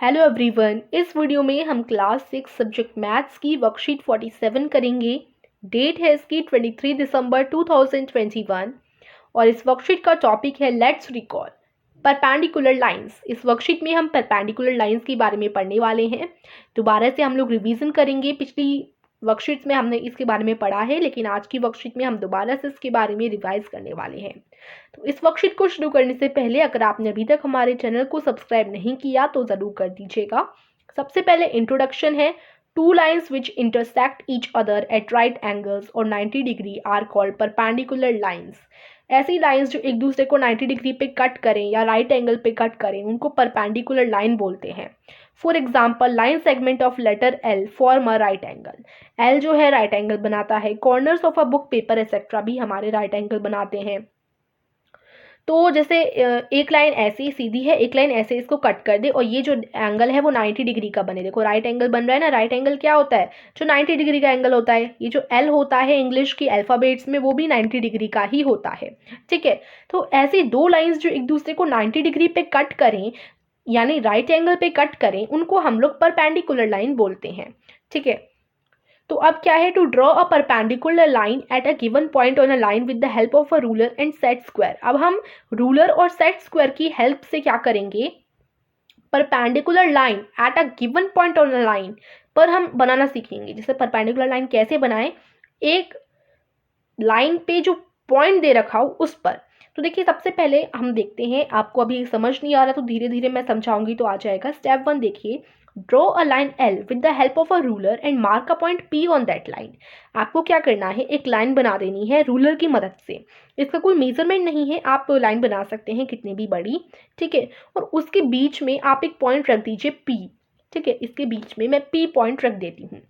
Hello everyone, इस video में हम क्लास 6 सब्जेक्ट मैथ्स की वर्कशीट 47 करेंगे। डेट है इसकी 23 दिसंबर 2021 और इस वर्कशीट का टॉपिक है लेट्स रिकॉल परपेंडिकुलर लाइंस। इस वर्कशीट में हम परपेंडिकुलर लाइंस के बारे में पढ़ने वाले हैं। दोबारा से हम लोग रिवीजन करेंगे। पिछली वर्कशीट्स में हमने इसके बारे में पढ़ा है, लेकिन आज की वर्कशीट में हम दोबारा से इसके बारे में रिवाइज करने वाले हैं। तो इस वर्कशीट को शुरू करने से पहले अगर आपने अभी तक हमारे चैनल को सब्सक्राइब नहीं किया तो ज़रूर कर दीजिएगा। सबसे पहले इंट्रोडक्शन है। Two lines which intersect each other at right angles और 90 degree are called perpendicular lines. ऐसी लाइंस जो एक दूसरे को 90 डिग्री पे कट करें या राइट एंगल पे कट करें उनको परपेंडिकुलर लाइन बोलते हैं। For example, line segment of letter L form a right angle. L जो है राइट एंगल बनाता है। Corners of a book paper etcetera भी हमारे राइट एंगल बनाते हैं। तो जैसे एक लाइन ऐसी सीधी है, एक लाइन ऐसे इसको कट कर दे और ये जो एंगल है वो 90 डिग्री का बने। देखो राइट एंगल बन रहा है ना। राइट एंगल क्या होता है? जो 90 डिग्री का एंगल होता है। ये जो एल होता है इंग्लिश की अल्फ़ाबेट्स में वो भी 90 डिग्री का ही होता है। ठीक है, तो ऐसी दो लाइंस जो एक दूसरे को 90 डिग्री पे कट करें यानी राइट एंगल पे कट करें उनको हम लोग परपेंडिकुलर लाइन बोलते हैं। ठीक है, तो अब क्या है? To draw a perpendicular line at a given point on a line with the help of a ruler and set square. अब हम रूलर और सेट स्क्वायर की हेल्प से क्या करेंगे? Perpendicular line at a given point on a line पर हम बनाना सीखेंगे। जैसे परपेंडिकुलर लाइन कैसे बनाएं? एक लाइन पे जो पॉइंट दे रखा हो उस पर। तो देखिए, सबसे पहले हम देखते हैं। आपको अभी समझ नहीं आ रहा तो धीरे धीरे मैं समझाऊंगी तो आ जाएगा। स्टेप 1 देखिए। Draw a line L with the help of a ruler and mark a point P on that line. आपको क्या करना है? एक लाइन बना देनी है रूलर की मदद से। इसका कोई मेजरमेंट नहीं है, आप लाइन बना सकते हैं कितनी भी बड़ी। ठीक है, और उसके बीच में आप एक पॉइंट रख दीजिए पी। ठीक है, इसके बीच में मैं पी पॉइंट रख देती हूँ।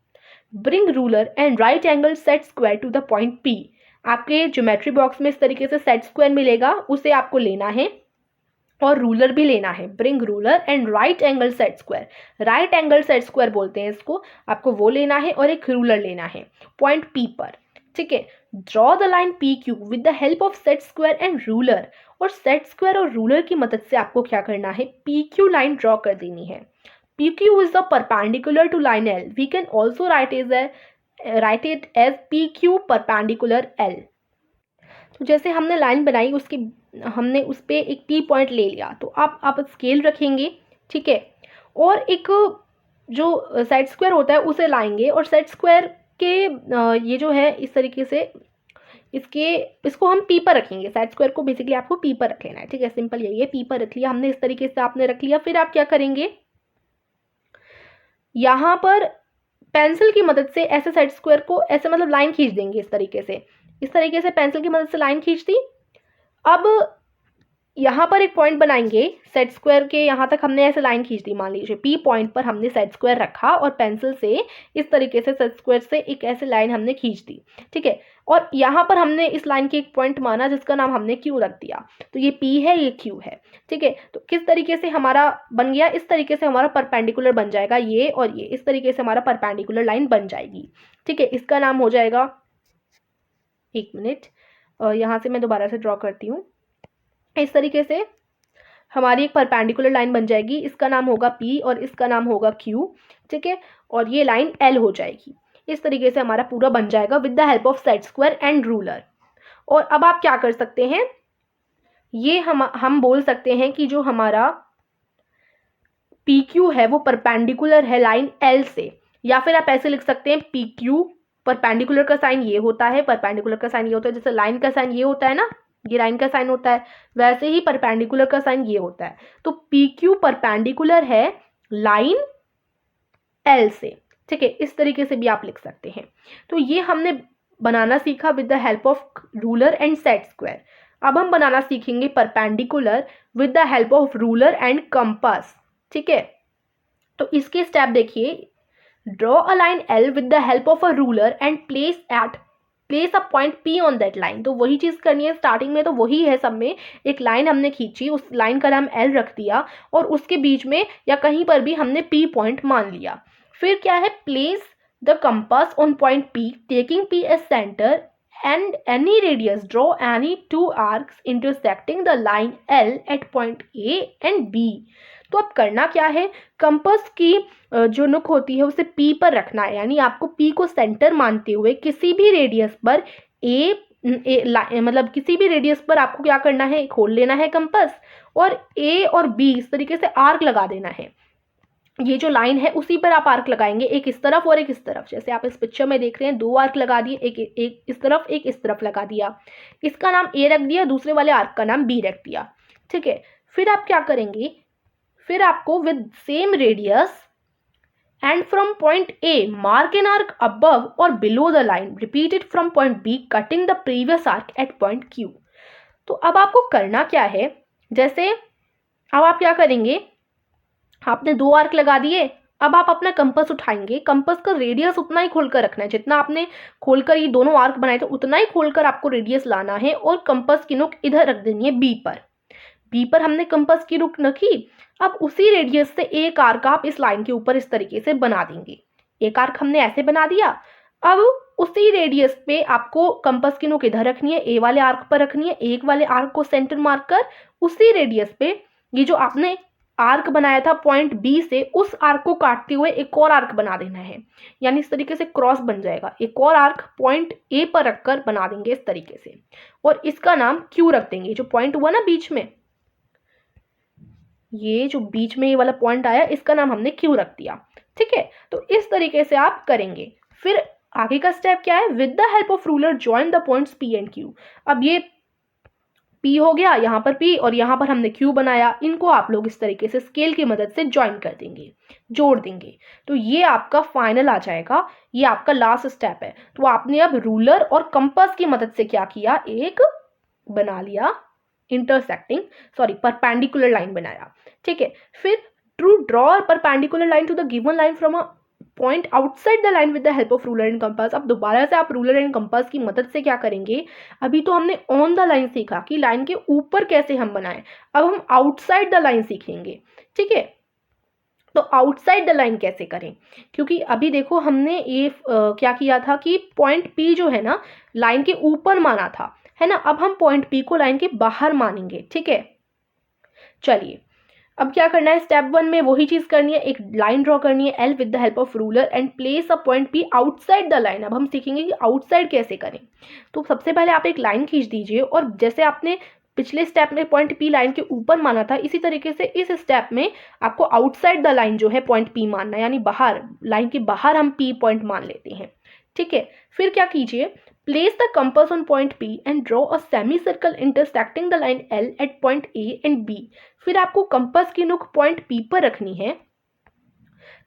Bring ruler and right angle set square to the point P. आपके ज्योमेट्री बॉक्स में इस तरीके से सेट स्क्वायर मिलेगा, उसे आपको लेना है और रूलर भी लेना है। Bring ruler and right angle set square. Right angle set square बोलते हैं इसको। आपको वो लेना है और एक रूलर लेना है पॉइंट पी पर। ठीक है, draw the line P Q with the help of set square and ruler. और सेट स्क्वायर और रूलर की मदद से आपको क्या करना है? पी क्यू लाइन ड्रॉ कर देनी है। PQ is the perpendicular to line L. We can also write it as PQ perpendicular L. तो जैसे हमने लाइन बनाई उसके हमने उस पर एक P पॉइंट ले लिया तो आप स्केल रखेंगे। ठीक है, और एक जो सेट स्क्वायर होता है उसे लाएंगे और सेट स्क्वायर के ये जो है इस तरीके से इसको हम P पर रखेंगे। सेट स्क्वायर को बेसिकली आपको P पर रख लेना है। ठीक है, सिंपल यही है। P पर रख लिया हमने, इस तरीके से आपने रख लिया। फिर आप क्या करेंगे? यहाँ पर पेंसिल की मदद से ऐसे सेट स्क्वायर को ऐसे मतलब लाइन खींच देंगे इस तरीके से। इस तरीके से पेंसिल की मदद से लाइन खींच दी। अब यहाँ पर एक पॉइंट बनाएंगे सेट स्क्वायर के। यहाँ तक हमने ऐसे लाइन खींच दी। मान लीजिए पी पॉइंट पर हमने सेट स्क्वायर रखा और पेंसिल से इस तरीके से सेट स्क्वायर से एक ऐसे लाइन हमने खींच दी। ठीक है, और यहाँ पर हमने इस लाइन की एक पॉइंट माना जिसका नाम हमने क्यू रख दिया। तो ये पी है, ये क्यू है। ठीक है, तो किस तरीके से हमारा बन गया? इस तरीके से हमारा परपेंडिकुलर बन जाएगा ये और ये। इस तरीके से हमारा परपेंडिकुलर लाइन बन जाएगी। ठीक है, इसका नाम हो जाएगा, एक मिनट, यहाँ से मैं दोबारा से ड्रॉ करती हूँ। इस तरीके से हमारी एक परपेंडिकुलर लाइन बन जाएगी। इसका नाम होगा पी और इसका नाम होगा क्यू। ठीक है, और ये लाइन एल हो जाएगी। इस तरीके से हमारा पूरा बन जाएगा with the help of set square and ruler. और अब आप क्या कर सकते हैं? ये हम बोल सकते हैं कि जो हमारा पी क्यू है वो परपेंडिकुलर है लाइन एल से। या फिर आप ऐसे लिख सकते हैं पी क्यू, परपेंडिकुलर का साइन ये होता है, परपेंडिकुलर का साइन ये होता है। जैसे लाइन का साइन ये होता है ना, ये लाइन का साइन होता है, वैसे ही परपेंडिकुलर का साइन ये होता है। तो पी क्यू परपेंडिकुलर है लाइन एल से। ठीक है, इस तरीके से भी आप लिख सकते हैं। तो ये हमने बनाना सीखा with the help of ruler and set square. अब हम बनाना सीखेंगे perpendicular with the help of ruler and compass. ठीक है, तो इसके स्टेप देखिए। Draw a line L with the help of a ruler and place a point P on that line. तो वही चीज़ करनी है स्टार्टिंग में, तो वही है सब में। एक लाइन हमने खींची, उस लाइन का नाम एल रख दिया और उसके बीच में या कहीं पर भी हमने पी पॉइंट मान लिया। फिर क्या है? Place the compass on point P taking P as centre and any radius. Draw any two arcs intersecting the line L at point A and B. तो अब करना क्या है, कंपास की जो नुक होती है उसे पी पर रखना है, यानी आपको पी को सेंटर मानते हुए किसी भी रेडियस पर मतलब किसी भी रेडियस पर आपको क्या करना है, खोल लेना है कंपास, और ए और बी इस तरीके से आर्क लगा देना है। ये जो लाइन है उसी पर आप आर्क लगाएंगे, एक इस तरफ और एक इस तरफ। जैसे आप इस पिक्चर में देख रहे हैं, 2 आर्क लगा दिए, एक इस तरफ एक इस तरफ लगा दिया। इसका नाम ए रख दिया, दूसरे वाले आर्क का नाम बी रख दिया। ठीक है, फिर आप क्या करेंगे, फिर आपको with same radius and from point A mark an arc above or below the line, repeat it from point B cutting the previous arc at point Q। तो अब आपको करना क्या है, जैसे अब आप क्या करेंगे, आपने 2 आर्क लगा दिए, अब आप अपना कंपास उठाएंगे, कंपास का रेडियस उतना ही खोलकर रखना है, जितना आपने खोलकर ये दोनों आर्क बनाए थे उतना ही खोलकर आपको रेडियस लाना है, और कंपास की नोक इधर रख देनी है बी पर। बी पर हमने कंपास की रुक रखी, अब उसी रेडियस से एक आर्क आप इस लाइन के ऊपर इस तरीके से बना देंगे। एक आर्क हमने ऐसे बना दिया, अब उसी रेडियस पे आपको कंपास की नोक इधर रखनी है, ए वाले आर्क पर रखनी है, एक वाले आर्क को सेंटर मार्क कर उसी रेडियस पे ये जो आपने आर्क बनाया था पॉइंट बी से, उस आर्क को काटते हुए एक और आर्क बना देना है, यानी इस तरीके से क्रॉस बन जाएगा। एक और आर्क पॉइंट ए पर रखकर बना देंगे इस तरीके से, और इसका नाम क्यू रख देंगे। जो पॉइंट हुआ ना बीच में, ये जो बीच में ये वाला पॉइंट आया, इसका नाम हमने क्यू रख दिया। ठीक है, तो इस तरीके से आप करेंगे। फिर आगे का स्टेप क्या है, with the help of ruler join the points P and Q. अब ये P हो गया, यहाँ पर P और यहाँ पर हमने Q बनाया, इनको आप लोग इस तरीके से स्केल की मदद से ज्वाइन कर देंगे, जोड़ देंगे, तो ये आपका फाइनल आ जाएगा। ये आपका लास्ट स्टेप है। तो आपने अब रूलर और कंपास की मदद से क्या किया, एक बना लिया परपेंडिकुलर लाइन बनाया। ठीक है, फिर to draw perpendicular line to the given line from a point outside the line with the help of ruler and compass. अब दोबारा से आप रूलर एंड कंपास की मदद से क्या करेंगे, अभी तो हमने ऑन द लाइन सीखा कि लाइन के ऊपर कैसे हम बनाएं, अब हम आउटसाइड द लाइन सीखेंगे। ठीक है, तो आउटसाइड द लाइन कैसे करें, क्योंकि अभी देखो हमने ये क्या किया था कि पॉइंट P जो है ना लाइन के ऊपर माना था, है ना, अब हम पॉइंट P को लाइन के बाहर मानेंगे। ठीक है, चलिए अब क्या करना है, स्टेप 1 में वही चीज करनी है, एक लाइन ड्रॉ करनी है L with the help of ruler and place a point P outside the line. अब हम सीखेंगे कि आउटसाइड कैसे करें। तो सबसे पहले आप एक लाइन खींच दीजिए, और जैसे आपने पिछले स्टेप में पॉइंट P लाइन के ऊपर माना था, इसी तरीके से इस स्टेप में आपको आउटसाइड द लाइन जो है पॉइंट P मानना है, यानी बाहर, लाइन के बाहर हम P पॉइंट मान लेते हैं। ठीक है, फिर क्या कीजिए, place the compass on point P and draw a semicircle intersecting the line L at point A and B। फिर आपको कंपास की नुक पॉइंट P पर रखनी है,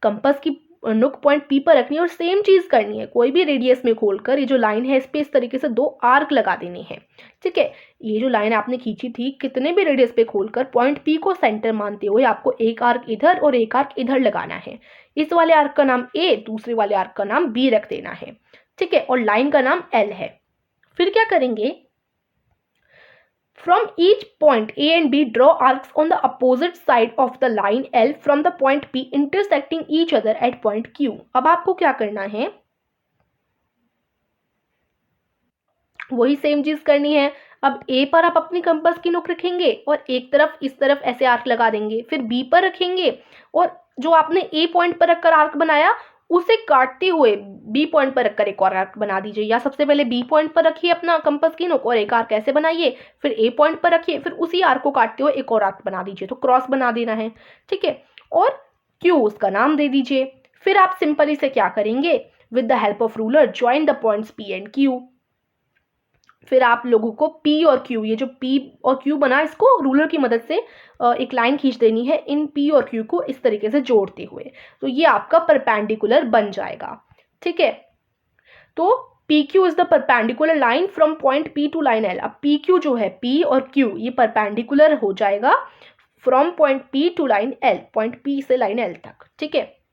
कंपास की नुक पॉइंट P पर रखनी है, और सेम चीज करनी है, कोई भी रेडियस में खोलकर ये जो लाइन है इस पे इस तरीके से 2 आर्क लगा देने हैं। ठीक है, ये जो लाइन आपने खींची थी, कितने भी रेडियस पे खोलकर पॉइंट P को सेंटर मानते हुए आपको एक आर्क इधर और एक आर्क इधर लगाना है। इस वाले आर्क का नाम A, दूसरे वाले आर्क का नाम B रख देना है। ठीक है, और लाइन का नाम L है। फिर क्या करेंगे, from each point A and B draw arcs on the opposite side of the line L from the point P intersecting each other at point Q। अब आपको क्या करना है, वही सेम चीज करनी है। अब A पर आप अपनी कंपास की नोक रखेंगे और एक तरफ इस तरफ ऐसे आर्क लगा देंगे, फिर B पर रखेंगे और जो आपने A पॉइंट पर रखकर आर्क बनाया उसे काटते हुए B पॉइंट पर रखकर एक और आर्क बना दीजिए, या सबसे पहले B पॉइंट पर रखिए अपना कंपास की नोक और एक आर्क ऐसे बनाइए, फिर A पॉइंट पर रखिए, फिर उसी आर्क को काटते हुए एक और आर्क बना दीजिए, तो क्रॉस बना देना है। ठीक है, और Q उसका नाम दे दीजिए। फिर आप सिंपली से क्या करेंगे, with the help of ruler join the points P and Q। फिर आप लोगों को P और Q, ये जो P और Q बना, इसको रूलर की मदद से एक लाइन खींच देनी है इन P और Q को इस तरीके से जोड़ते हुए, तो ये आपका परपेंडिकुलर बन जाएगा। ठीक है, तो PQ is the perpendicular line from point P to line L। अब PQ जो है, P और Q ये परपेंडिकुलर हो जाएगा from point P to line L, point P से लाइन L तक। ठीक है,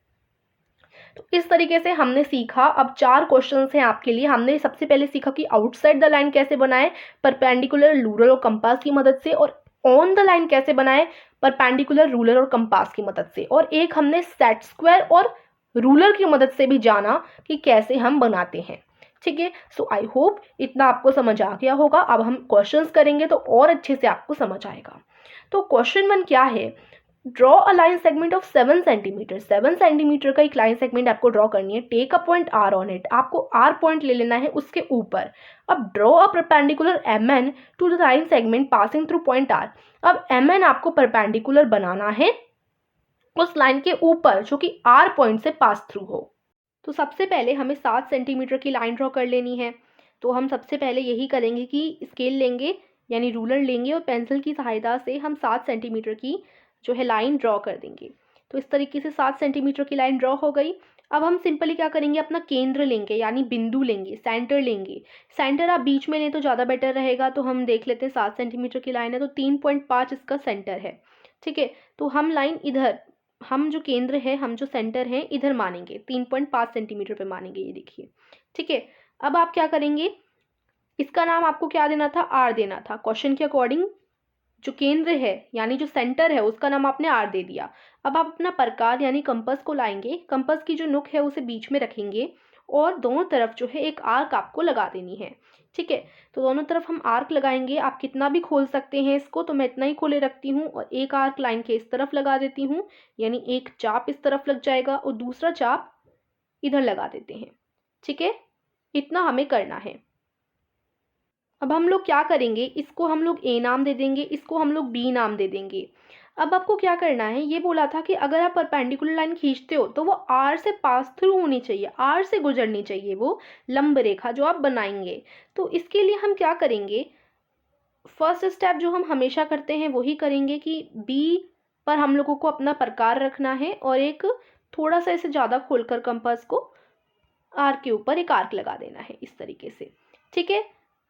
तो इस तरीके से हमने सीखा। अब 4 क्वेश्चंस हैं आपके लिए। हमने सबसे पहले सीखा कि आउटसाइड द लाइन कैसे बनाएं परपेंडिकुलर रूलर और कंपास की मदद से, और ऑन द लाइन कैसे बनाएं परपेंडिकुलर रूलर और कंपास की मदद से, और एक हमने सेट स्क्वायर और रूलर की मदद से भी जाना कि कैसे हम बनाते हैं। ठीक है, सो आई होप इतना आपको समझ आ गया होगा। अब हम क्वेश्चंस करेंगे तो और अच्छे से आपको समझ आएगा। तो क्वेश्चन 1 क्या है, draw a line segment of 7 centimetre, 7 centimetre का एक लाइन सेगमेंट आपको ड्रॉ करनी है। Take a point R on it, आपको आर पॉइंट ले लेना है उसके ऊपर। अब draw a perpendicular M N to the line segment passing through point R. अब एम एन आपको परपेंडिकुलर बनाना है उस लाइन के ऊपर जो कि आर पॉइंट से पास थ्रू हो। तो सबसे पहले हमें 7 सेंटीमीटर की लाइन ड्रॉ कर लेनी है। तो हम सबसे पहले यही करेंगे कि स्केल लेंगे यानी रूलर लेंगे और पेंसिल की सहायता से हम 7 सेंटीमीटर की जो है लाइन ड्रॉ कर देंगे। तो इस तरीके से 7 सेंटीमीटर की लाइन ड्रॉ हो गई। अब हम सिंपली क्या करेंगे, अपना केंद्र लेंगे यानी बिंदु लेंगे, सेंटर लेंगे। सेंटर आप बीच में लें तो ज़्यादा बेटर रहेगा। तो हम देख लेते हैं 7 सेंटीमीटर की लाइन है तो 3.5 इसका सेंटर है। ठीक है, तो हम लाइन इधर, हम जो केंद्र है, हम जो सेंटर है इधर मानेंगे, 3.5 सेंटीमीटर पे मानेंगे, ये देखिए। ठीक है, अब आप क्या करेंगे, इसका नाम आपको क्या देना था, आर देना था। क्वेश्चन के अकॉर्डिंग जो केंद्र है यानी जो सेंटर है उसका नाम आपने आर दे दिया। अब आप अपना प्रकार यानी कंपास को लाएंगे, कंपास की जो नुक है उसे बीच में रखेंगे और दोनों तरफ जो है एक आर्क आपको लगा देनी है। ठीक है, तो दोनों तरफ हम आर्क लगाएंगे। आप कितना भी खोल सकते हैं इसको, तो मैं इतना ही खोले रखती हूँ और एक आर्क लाइन के इस तरफ लगा देती हूँ, यानी एक चाप इस तरफ लग जाएगा और दूसरा चाप इधर लगा देते हैं। ठीक है, इतना हमें करना है। अब हम लोग क्या करेंगे, इसको हम लोग ए नाम दे देंगे, इसको हम लोग बी नाम दे देंगे। अब आपको क्या करना है, ये बोला था कि अगर आप परपेंडिकुलर लाइन खींचते हो तो वो आर से पास थ्रू होनी चाहिए, आर से गुजरनी चाहिए वो लंब रेखा जो आप बनाएंगे। तो इसके लिए हम क्या करेंगे, फर्स्ट स्टेप जो हम हमेशा करते हैं वही करेंगे कि बी पर हम लोगों को अपना प्रकार रखना है और एक थोड़ा सा इसे ज़्यादा खोलकर कंपास को आर्क के ऊपर एक आर्क लगा देना है इस तरीके से। ठीक है,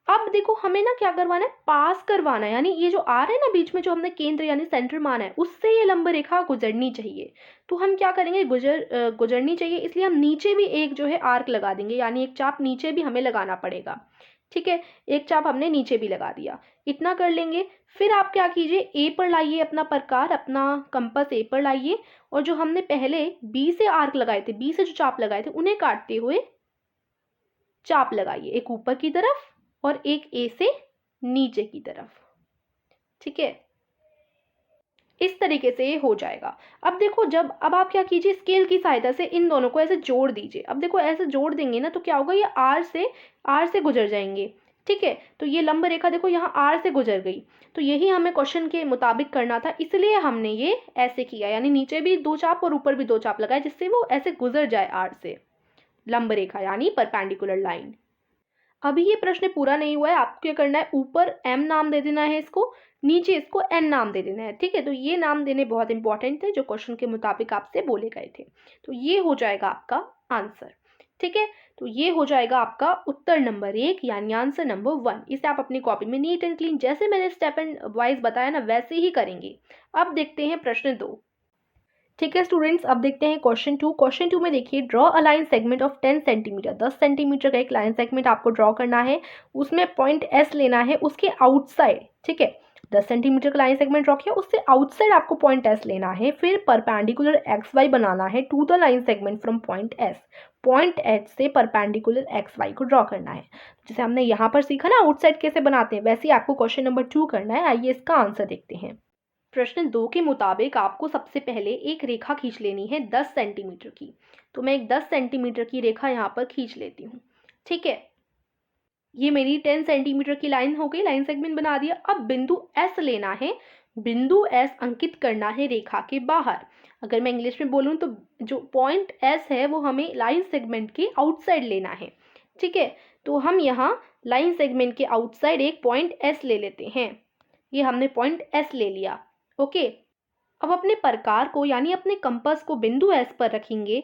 अब देखो हमें ना क्या करवाना है, पास करवाना है, यानी ये जो आर है ना बीच में जो हमने केंद्र यानी सेंटर माना है उससे ये लंब रेखा गुजरनी चाहिए। तो हम क्या करेंगे, गुजरनी चाहिए, इसलिए हम नीचे भी एक जो है आर्क लगा देंगे, यानी एक चाप नीचे भी हमें लगाना पड़ेगा। ठीक है, एक चाप हमने नीचे भी लगा दिया, इतना कर लेंगे। फिर आप क्या कीजिए, ए पर लाइए अपना प्रकार, अपना कंपास ए पर लाइए और जो हमने पहले बी से आर्क लगाए थे, बी से जो चाप लगाए थे उन्हें काटते हुए चाप लगाइए, एक ऊपर की तरफ और एक ए से नीचे की तरफ। ठीक है, इस तरीके से ये हो जाएगा। अब देखो, जब अब आप क्या कीजिए, स्केल की सहायता से इन दोनों को ऐसे जोड़ दीजिए। अब देखो ऐसे जोड़ देंगे ना तो क्या होगा, ये आर से गुजर जाएंगे। ठीक है, तो ये लंब रेखा देखो यहाँ आर से गुजर गई। तो यही हमें क्वेश्चन के मुताबिक करना था, इसलिए हमने ये ऐसे किया, यानी नीचे भी दो चाप और ऊपर भी दो चाप लगाए जिससे वो ऐसे गुजर जाए आर से, लंब रेखा यानी परपेंडिकुलर लाइन। अभी ये प्रश्न पूरा नहीं हुआ है, आपको क्या करना है, ऊपर m नाम दे देना है इसको, नीचे इसको n नाम दे देना है। ठीक है, तो ये नाम देने बहुत इंपॉर्टेंट थे जो क्वेश्चन के मुताबिक आपसे बोले गए थे। तो ये हो जाएगा आपका आंसर। ठीक है, तो ये हो जाएगा आपका उत्तर नंबर 1 यानी आंसर नंबर 1। इसे आप अपनी कॉपी में नीट एंड क्लीन जैसे मैंने स्टेप एंड वाइज बताया ना वैसे ही करेंगे। अब देखते हैं प्रश्न 2। ठीक है स्टूडेंट्स, अब देखते हैं क्वेश्चन 2। क्वेश्चन 2 में देखिए, draw a line segment of 10 centimetre, 10 centimetre का एक लाइन सेगमेंट आपको ड्रॉ करना है, उसमें पॉइंट एस लेना है उसके आउटसाइड। ठीक है, 10 सेंटीमीटर का लाइन सेगमेंट ड्रॉ किया, उससे आउटसाइड आपको पॉइंट एस लेना है, फिर परपेंडिकुलर एक्स वाई बनाना है to the line segment from point S, point H से परपेंडिकुलर एक्स वाई को ड्रॉ करना है। जैसे हमने यहाँ पर सीखा ना आउटसाइड कैसे बनाते हैं, वैसे ही आपको क्वेश्चन नंबर 2 करना है। आइए इसका आंसर देखते हैं। प्रश्न 2 के मुताबिक आपको सबसे पहले एक रेखा खींच लेनी है 10 सेंटीमीटर की। तो मैं एक 10 सेंटीमीटर की रेखा यहाँ पर खींच लेती हूँ। ठीक है, ये मेरी 10 सेंटीमीटर की लाइन हो गई, लाइन सेगमेंट बना दिया। अब बिंदु एस लेना है, बिंदु एस अंकित करना है रेखा के बाहर। अगर मैं इंग्लिश में बोलूँ तो जो पॉइंट एस है वो हमें लाइन सेगमेंट के आउटसाइड लेना है। ठीक है, तो हम यहाँ लाइन सेगमेंट के आउटसाइड एक पॉइंट एस ले लेते हैं। ये हमने पॉइंट एस ले लिया। ओके, अब अपने प्रकार को यानी अपने कंपास को बिंदु एस पर रखेंगे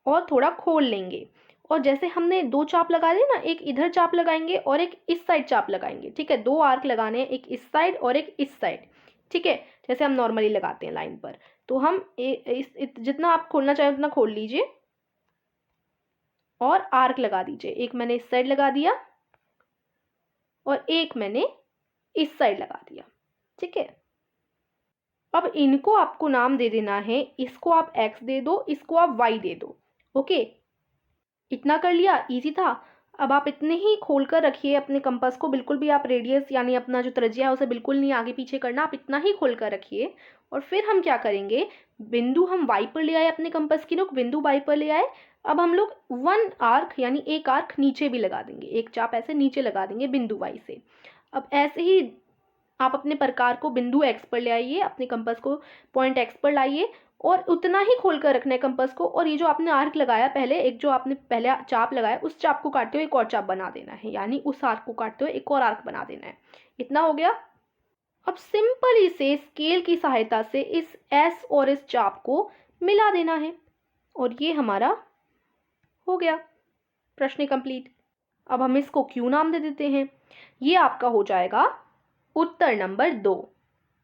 और थोड़ा खोल लेंगे, और जैसे हमने दो चाप लगा दिए ना, एक इधर चाप लगाएंगे और एक इस साइड चाप लगाएंगे। ठीक है, दो आर्क लगाने हैं, एक इस साइड और एक इस साइड। ठीक है, जैसे हम नॉर्मली लगाते हैं लाइन पर। तो हम जितना आप खोलना चाहें उतना खोल लीजिए और आर्क लगा दीजिए। एक मैंने इस साइड लगा दिया और एक मैंने इस साइड लगा दिया। ठीक है, अब इनको आपको नाम दे देना है, इसको आप x दे दो, इसको आप y दे दो। ओके, इतना कर लिया, इजी था। अब आप इतने ही खोल कर रखिए अपने कंपास को, बिल्कुल भी आप रेडियस यानी अपना जो त्रिज्या है उसे बिल्कुल नहीं आगे पीछे करना, आप इतना ही खोल कर रखिए और फिर हम क्या करेंगे, बिंदु हम y पर ले आए, अपने कंपास की नोक बिंदु y पर ले आए। अब हम लोग वन आर्क यानी एक आर्क नीचे भी लगा देंगे, एक चाप ऐसे नीचे लगा देंगे बिंदु y से। अब ऐसे ही आप अपने प्रकार को बिंदु x पर ले आइए, अपने कंपास को पॉइंट x पर लाइए और उतना ही खोल कर रखना है कंपास को। और ये जो आपने आर्क लगाया पहले, एक जो आपने पहले चाप लगाया, उस चाप को काटते हुए एक और चाप बना देना है, यानी उस आर्क को काटते हुए एक और आर्क बना देना है। इतना हो गया। अब सिंपल इसे स्केल की सहायता से इस S और इस चाप को मिला देना है और ये हमारा हो गया, प्रश्न कंप्लीट। अब हम इसको Q नाम दे देते हैं। ये आपका हो जाएगा उत्तर number 2।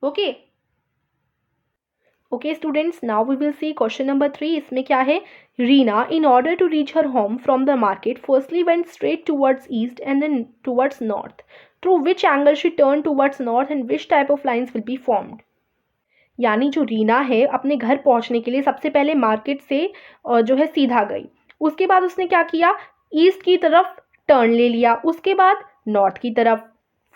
Okay okay students, now we will see question number 3। इसमें क्या है, Reena in order to reach her home from the market firstly went straight towards east and then towards north. Through which angle she turn towards north and which type of lines will be formed. यानी जो रीना है अपने घर पहुंचने के लिए सबसे पहले मार्केट से जो है सीधा गई, उसके बाद उसने क्या किया, ईस्ट की तरफ टर्न ले लिया, उसके बाद नॉर्थ की तरफ।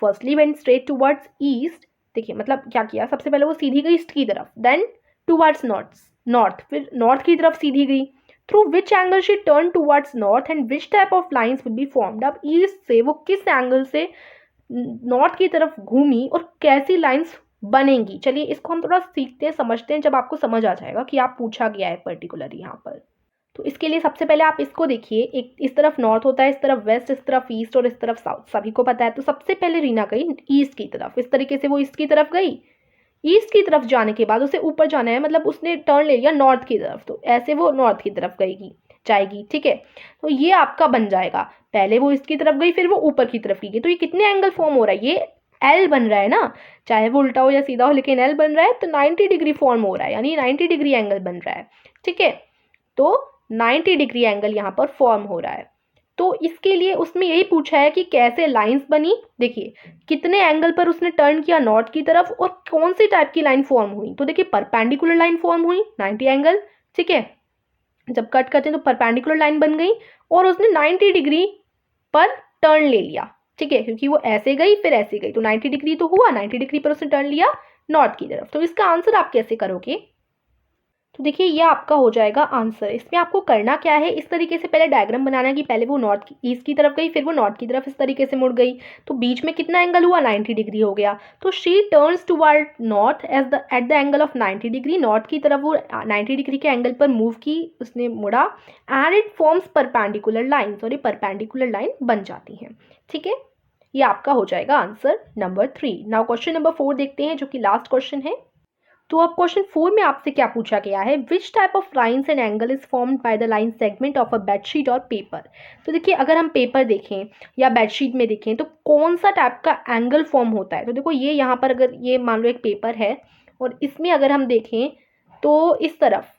Firstly went straight towards east, देखिए मतलब क्या किया, सबसे पहले वो सीधी गई ईस्ट की तरफ, देन टूवर्ड्स नॉर्थ, फिर नॉर्थ की तरफ सीधी गई। Through which angle she turn towards north and which type of lines will be formed. अब ईस्ट से वो किस एंगल से नॉर्थ की तरफ घूमी और कैसी लाइन्स बनेंगी। चलिए इसको हम थोड़ा सीखते हैं, समझते हैं, जब आपको समझ आ जाएगा कि आप पूछा गया है पर्टिकुलर यहाँ पर। तो इसके लिए सबसे पहले आप इसको देखिए, एक इस तरफ नॉर्थ होता है, इस तरफ वेस्ट, इस तरफ ईस्ट और इस तरफ साउथ, सभी को पता है। तो सबसे पहले रीना गई ईस्ट की तरफ, इस तरीके से वो ईस्ट की तरफ गई। ईस्ट की तरफ जाने के बाद उसे ऊपर जाना है, मतलब उसने टर्न ले लिया नॉर्थ की तरफ, तो ऐसे वो नॉर्थ की तरफ जाएगी, ठीक है। तो ये आपका बन जाएगा, पहले वो ईस्ट की तरफ गई, फिर वो ऊपर की तरफ गई। तो ये कितने एंगल फॉर्म हो रहा है, ये एल बन रहा है ना, चाहे वो उल्टा हो या सीधा हो, लेकिन एल बन रहा है। तो 90 डिग्री फॉर्म हो रहा है, यानी 90 डिग्री एंगल बन रहा है, ठीक है। तो 90 डिग्री एंगल यहाँ पर फॉर्म हो रहा है। तो इसके लिए उसमें यही पूछा है कि कैसे लाइंस बनी, देखिए कितने एंगल पर उसने टर्न किया नॉर्थ की तरफ और कौन सी टाइप की लाइन फॉर्म हुई। तो देखिए परपेंडिकुलर लाइन फॉर्म हुई 90 एंगल, ठीक है। जब कट करते हैं तो परपेंडिकुलर लाइन बन गई और उसने 90 डिग्री पर टर्न ले लिया, ठीक है, क्योंकि वो ऐसे गई फिर ऐसे गई, तो 90 डिग्री तो हुआ, 90 डिग्री पर उसने टर्न लिया नॉर्थ की तरफ। तो इसका आंसर आप कैसे करोगे, तो देखिए ये आपका हो जाएगा आंसर। इसमें आपको करना क्या है, इस तरीके से पहले डायग्राम बनाना है कि पहले वो नॉर्थ ईस्ट की तरफ गई, फिर वो नॉर्थ की तरफ इस तरीके से मुड़ गई, तो बीच में कितना एंगल हुआ, 90 डिग्री हो गया। तो she turns toward north at the angle of 90 degree, north की तरफ वो 90 डिग्री के एंगल पर मूव की, उसने मुड़ा, and it forms perpendicular lines, और ये परपेंडिकुलर लाइन बन जाती हैं, ठीक है। ये आपका हो जाएगा answer number 3। Now question number 4 देखते हैं, जो कि लास्ट क्वेश्चन है। तो अब क्वेश्चन 4 में आपसे क्या पूछा गया है, विच type of lines and angle is formed by the line segment of a bedsheet और पेपर। तो देखिए अगर हम पेपर देखें या बेडशीट में देखें तो कौन सा टाइप का एंगल फॉर्म होता है। तो देखो ये यहाँ पर अगर ये मान लो एक पेपर है और इसमें अगर हम देखें तो इस तरफ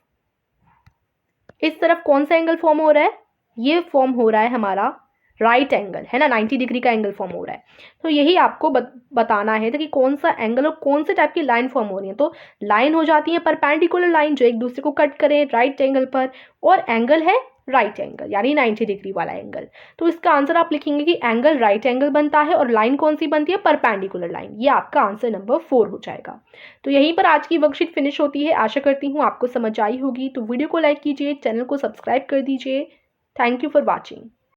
कौन सा एंगल फॉर्म हो रहा है, ये फॉर्म हो रहा है हमारा राइट एंगल, है ना, 90 डिग्री का एंगल फॉर्म हो रहा है। तो यही आपको बताना है कि कौन सा एंगल और कौन से टाइप की लाइन फॉर्म हो रही है। तो लाइन हो जाती है परपेंडिकुलर लाइन जो एक दूसरे को कट करे राइट एंगल पर, और एंगल है राइट एंगल यानी 90 डिग्री वाला एंगल। तो इसका आंसर आप लिखेंगे कि एंगल राइट एंगल बनता है और लाइन कौन सी बनती है, परपेंडिकुलर लाइन। ये आपका आंसर नंबर 4 हो जाएगा। तो यहीं पर आज की वर्कशीट फिनिश होती है। आशा करती हूँ आपको समझ आई होगी। तो वीडियो को लाइक कीजिए, चैनल को सब्सक्राइब कर दीजिए। Thank you for watching.